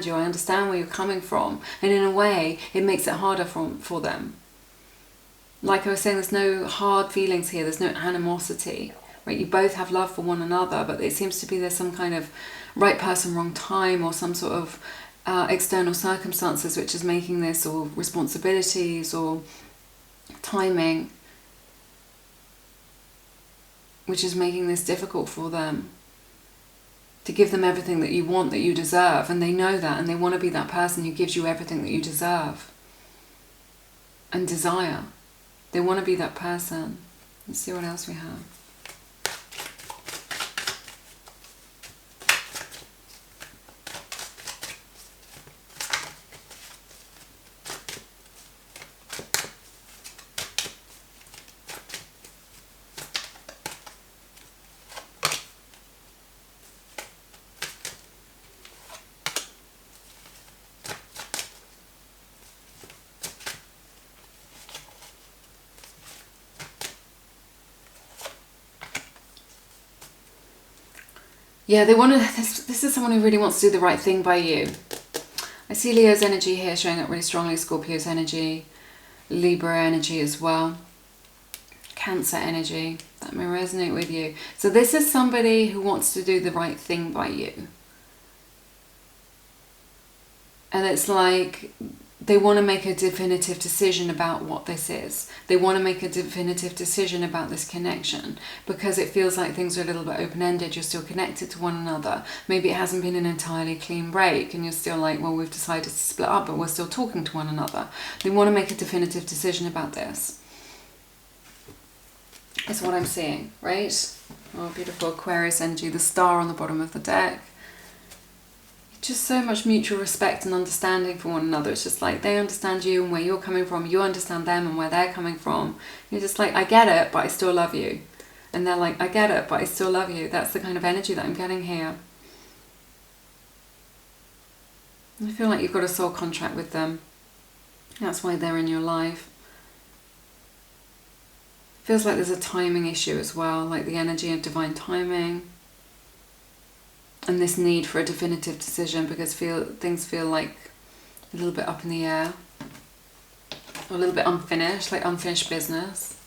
Speaker 1: you, I understand where you're coming from. And in a way, it makes it harder for them. like I was saying, there's no hard feelings here, there's no animosity, right? You both have love for one another, but it seems to be there's some kind of right person, wrong time, or some sort of external circumstances which is making this, or responsibilities or timing, which is making this difficult for them to give them everything that you want, that you deserve, and they know that, and they want to be that person who gives you everything that you deserve and desire. They want to be that person. Let's see what else we have. Yeah, they want to. This is someone who really wants to do the right thing by you. I see Leo's energy here showing up really strongly, Scorpio's energy, Libra energy as well, Cancer energy. That may resonate with you. So this is somebody who wants to do the right thing by you. And it's like they want to make a definitive decision about what this is. They want to make a definitive decision about this connection, because it feels like things are a little bit open-ended. You're still connected to one another. Maybe it hasn't been an entirely clean break and you're still like, well, we've decided to split up, but we're still talking to one another. They want to make a definitive decision about this. That's what I'm seeing, right? Oh, beautiful Aquarius energy, the star on the bottom of the deck. Just so much mutual respect and understanding for one another. It's just like they understand you and where you're coming from, you understand them and where they're coming from. You're just like, I get it, but I still love you. And they're like, I get it, but I still love you. That's the kind of energy that I'm getting here. I feel like you've got a soul contract with them. That's why they're in your life. Feels like there's a timing issue as well, like the energy of divine timing. And this need for a definitive decision, because things feel like a little bit up in the air. Or a little bit unfinished, like unfinished business.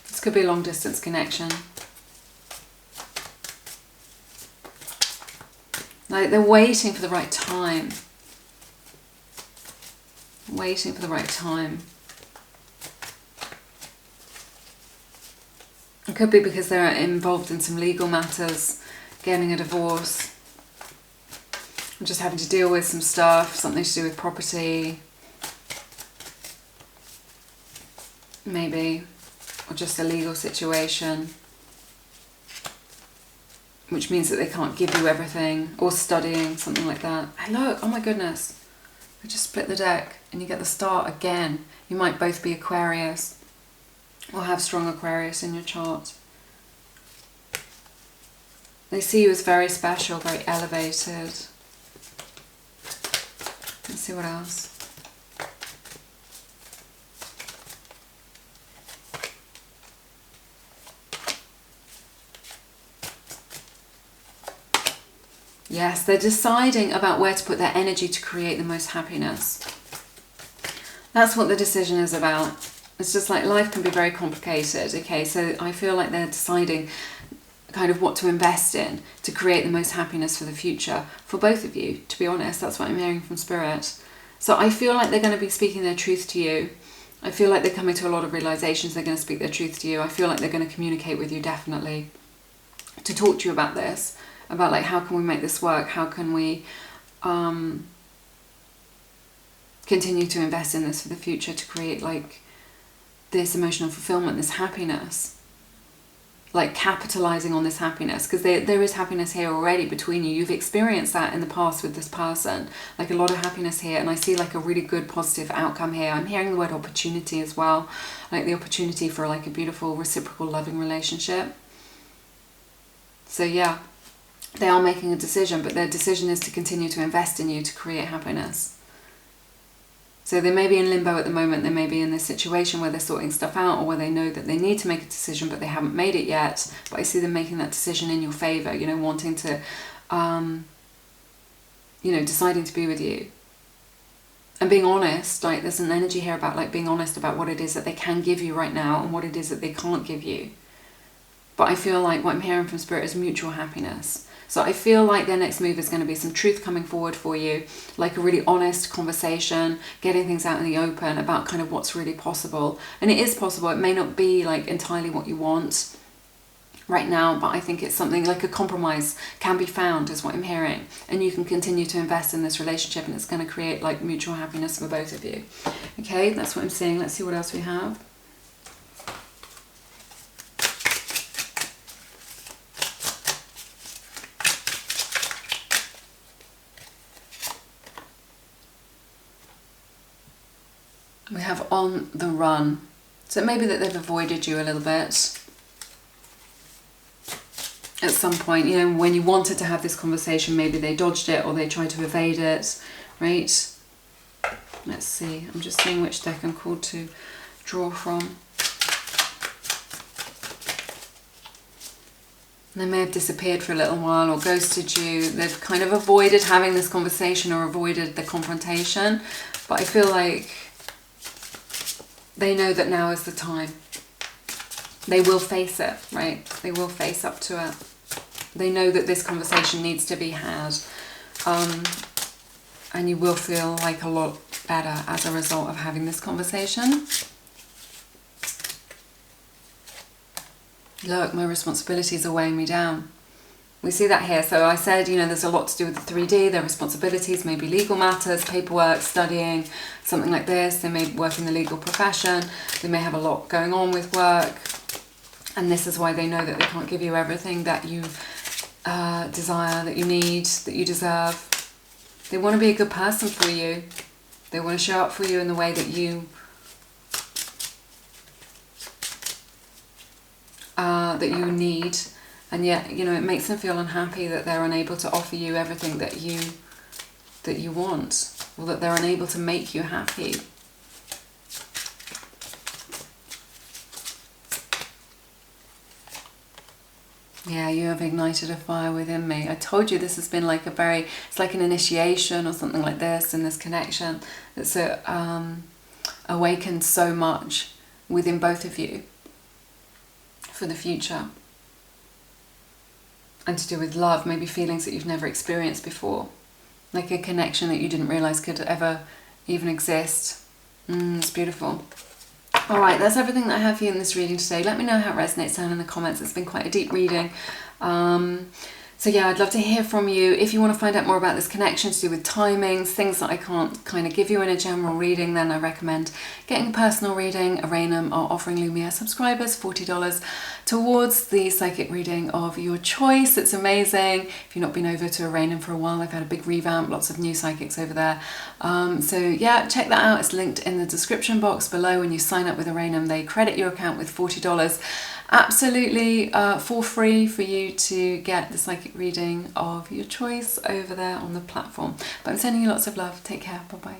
Speaker 1: This could be a long distance connection. Like they're waiting for the right time. Waiting for the right time. It could be because they're involved in some legal matters, getting a divorce, or just having to deal with some stuff, something to do with property, maybe, or just a legal situation, which means that they can't give you everything, or studying, something like that. Hey, look, oh my goodness, I just split the deck and you get the star again. You might both be Aquarius. Or have strong Aquarius in your chart. They see you as very special, very elevated. Let's see what else. Yes, they're deciding about where to put their energy to create the most happiness. That's what the decision is about. It's just like life can be very complicated, okay? So I feel like they're deciding kind of what to invest in to create the most happiness for the future for both of you, to be honest. That's what I'm hearing from Spirit. So I feel like they're going to be speaking their truth to you. I feel like they're coming to a lot of realizations. They're going to speak their truth to you. I feel like they're going to communicate with you, definitely, to talk to you about this, about like how can we make this work? How can we continue to invest in this for the future to create like this emotional fulfillment, this happiness, like capitalizing on this happiness, because there is happiness here already between you. You've experienced that in the past with this person, like a lot of happiness here, and I see like a really good positive outcome here. I'm hearing the word opportunity as well, like the opportunity for like a beautiful reciprocal loving relationship. So yeah, they are making a decision, but their decision is to continue to invest in you to create happiness. So they may be in limbo at the moment. They may be in this situation where they're sorting stuff out, or where they know that they need to make a decision but they haven't made it yet. But I see them making that decision in your favour, you know, wanting to, you know, deciding to be with you. And being honest, like there's an energy here about like being honest about what it is that they can give you right now and what it is that they can't give you. But I feel like what I'm hearing from Spirit is mutual happiness. So I feel like their next move is going to be some truth coming forward for you, like a really honest conversation, getting things out in the open about kind of what's really possible. And it is possible. It may not be like entirely what you want right now, but I think it's something like a compromise can be found, is what I'm hearing. And you can continue to invest in this relationship, and it's going to create like mutual happiness for both of you. Okay, that's what I'm seeing. Let's see what else we have. We have on the run. So it may be that they've avoided you a little bit at some point. You know, when you wanted to have this conversation, maybe they dodged it or they tried to evade it, right? Let's see. I'm just seeing which deck I'm called to draw from. They may have disappeared for a little while or ghosted you. They've kind of avoided having this conversation or avoided the confrontation. But I feel like they know that now is the time. They will face it, right? They will face up to it. They know that this conversation needs to be had. And you will feel like a lot better as a result of having this conversation. Look, my responsibilities are weighing me down. We see that here. So I said, you know, there's a lot to do with the 3D, their responsibilities, maybe legal matters, paperwork, studying, something like this. They may work in the legal profession. They may have a lot going on with work. And this is why they know that they can't give you everything that you desire, that you need, that you deserve. They want to be a good person for you. They want to show up for you in the way that you need. And yet, you know, it makes them feel unhappy that they're unable to offer you everything that you want, or that they're unable to make you happy. Yeah, you have ignited a fire within me. I told you this has been like it's like an initiation or something like this in this connection that's awakened so much within both of you for the future. And to do with love, maybe feelings that you've never experienced before. Like a connection that you didn't realise could ever even exist. It's beautiful. Alright, that's everything that I have for you in this reading today. Let me know how it resonates down in the comments. It's been quite a deep reading. So yeah, I'd love to hear from you. If you want to find out more about this connection to do with timings, things that I can't kind of give you in a general reading, then I recommend getting a personal reading. Araynham are offering Lumia subscribers $40 towards the psychic reading of your choice. It's amazing. If you've not been over to Araynham for a while, they've had a big revamp, lots of new psychics over there. So yeah, check that out. It's linked in the description box below. When you sign up with Araynham, they credit your account with $40. Absolutely for free for you to get the psychic reading of your choice over there on the platform. But I'm sending you lots of love. Take care. Bye bye.